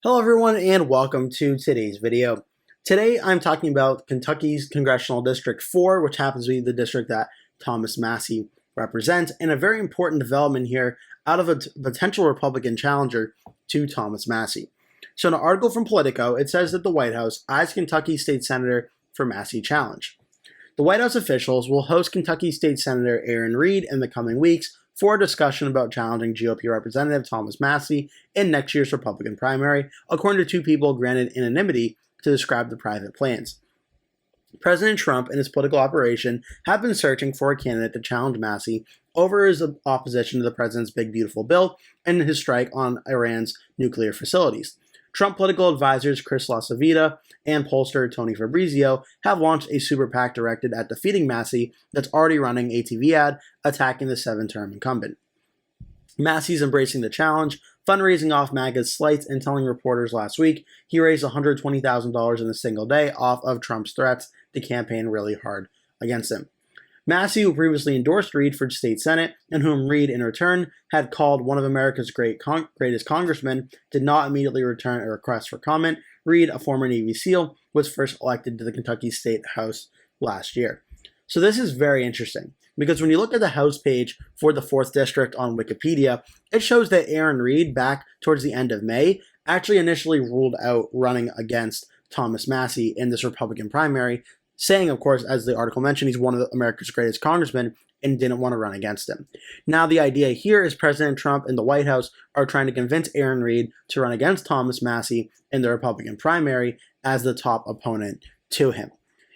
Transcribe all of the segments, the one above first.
Hello everyone and welcome to today's video. Today I'm talking about Kentucky's Congressional District 4, which happens to be the district that Thomas Massie represents, and a very important development here out of a potential Republican challenger to Thomas Massie. So in an article from Politico, it says that the White House eyes Kentucky State Senator for Massie challenge. The White House officials will host Kentucky State Senator Aaron Reed in the coming weeks for a discussion about challenging GOP Representative Thomas Massie in next year's Republican primary, according to two people granted anonymity to describe the private plans. President Trump and his political operation have been searching for a candidate to challenge Massie over his opposition to the president's Big Beautiful Bill and his strike on Iran's nuclear facilities. Trump political advisors Chris LaCivita and pollster Tony Fabrizio have launched a super PAC directed at defeating Massie that's already running a TV ad attacking the 7-term incumbent. Massie's embracing the challenge, fundraising off MAGA's slights, and telling reporters last week he raised $120,000 in a single day off of Trump's threats to campaign really hard against him. Massie, who previously endorsed Reed for state senate, and whom Reed in return had called one of America's greatest congressmen, did not immediately return a request for comment. Reed, a former Navy SEAL, was first elected to the Kentucky State House last year. So this is very interesting, because when you look at the House page for the 4th District on Wikipedia, it shows that Aaron Reed, back towards the end of May, actually initially ruled out running against Thomas Massie in this Republican primary, saying, of course, as the article mentioned, he's one of America's greatest congressmen and didn't want to run against him. Now, the idea here is President Trump and the White House are trying to convince Aaron Reed to run against Thomas Massie in the Republican primary as the top opponent to him.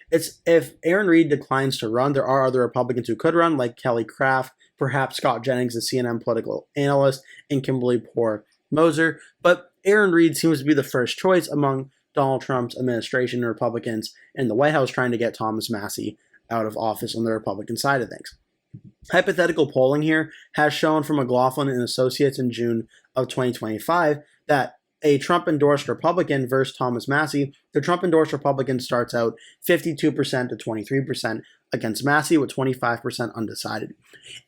If Aaron Reed declines to run, there are other Republicans who could run, like Kelly Craft, perhaps Scott Jennings, the CNN political analyst, and Kimberly Poore Moser. But Aaron Reed seems to be the first choice among Donald Trump's administration and Republicans in the White House trying to get Thomas Massie out of office on the Republican side of things. Hypothetical polling here has shown from McLaughlin and Associates in June of 2025 that a Trump-endorsed Republican versus Thomas Massie, the Trump-endorsed Republican starts out 52% to 23% against Massie, with 25% undecided.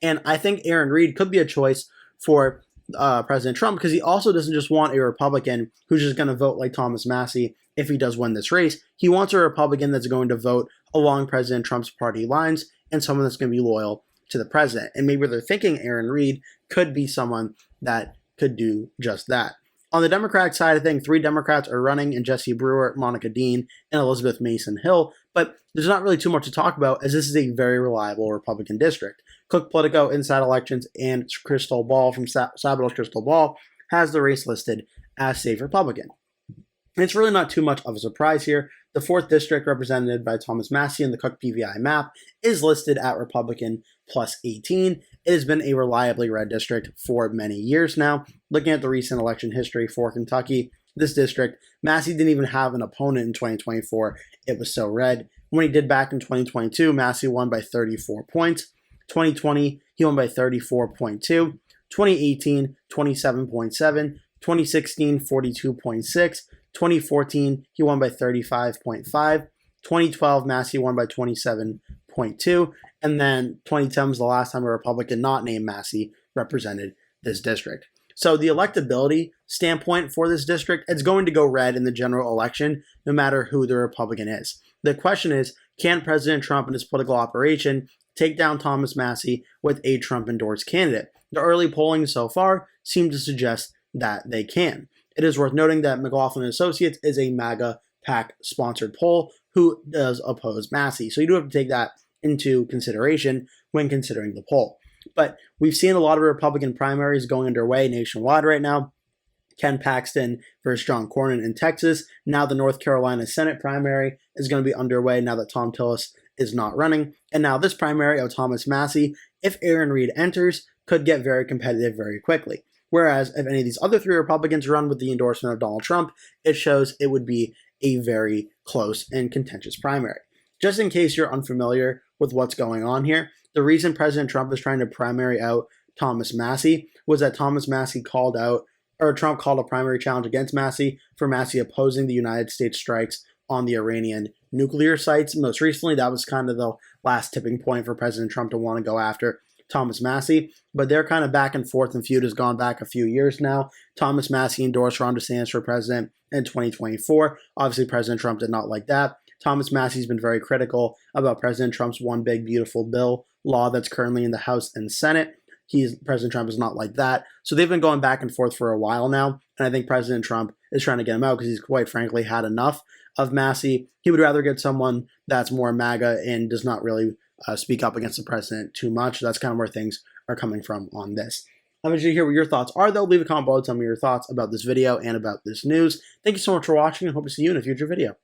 And I think Aaron Reed could be a choice for President Trump, because he also doesn't just want a Republican who's just going to vote like Thomas Massie if he does win this race. He wants a Republican that's going to vote along President Trump's party lines and someone that's going to be loyal to the president. And maybe they're thinking Aaron Reed could be someone that could do just that. On the Democratic side of things, 3 Democrats are running, in Jesse Brewer, Monica Dean, and Elizabeth Mason Hill, but there's not really too much to talk about, as this is a very reliable Republican district. Cook Politico, Inside Elections, and Crystal Ball from Sabados Crystal Ball has the race listed as safe Republican. And it's really not too much of a surprise here. The 4th District, represented by Thomas Massie in the Cook PVI map, is listed at Republican plus 18. It has been a reliably red district for many years now. Looking at the recent election history for Kentucky, this district, Massie didn't even have an opponent in 2024. It was so red. When he did back in 2022, Massie won by 34 points. 2020, he won by 34.2. 2018, 27.7. 2016, 42.6. 2014, he won by 35.5. 2012, Massie won by 27.2. And then 2010 was the last time a Republican not named Massie represented this district. So the electability standpoint for this district, it's going to go red in the general election, no matter who the Republican is. The question is, can President Trump and his political operation take down Thomas Massie with a Trump-endorsed candidate? The early polling so far seemed to suggest that they can. It is worth noting that McLaughlin Associates is a MAGA PAC sponsored poll who does oppose Massie. So you do have to take that into consideration when considering the poll. But we've seen a lot of Republican primaries going underway nationwide right now. Ken Paxton versus John Cornyn in Texas. Now the North Carolina Senate primary is going to be underway now that Thom Tillis is not running. And now this primary of Thomas Massie, if Aaron Reed enters, could get very competitive very quickly. Whereas if any of these other 3 Republicans run with the endorsement of Donald Trump, it shows it would be a very close and contentious primary. Just in case you're unfamiliar with what's going on here, the reason President Trump is trying to primary out Thomas Massie was that Thomas Massie Trump called a primary challenge against Massie for Massie opposing the United States strikes on the Iranian nuclear sites. Most recently, that was kind of the last tipping point for President Trump to want to go after Thomas Massie, but they're kind of back and forth, and feud has gone back a few years now. Thomas Massie endorsed Ron DeSantis for president in 2024. Obviously, President Trump did not like that. Thomas Massie's been very critical about President Trump's One Big Beautiful Bill law that's currently in the House and Senate. President Trump is not like that. So they've been going back and forth for a while now, and I think President Trump is trying to get him out because he's quite frankly had enough of Massie. He would rather get someone that's more MAGA and does not really speak up against the president too much. That's kind of where things are coming from on this. I'm interested to hear what your thoughts are, though. Leave a comment below, tell me your thoughts about this video and about this news. Thank you so much for watching, and hope to see you in a future video.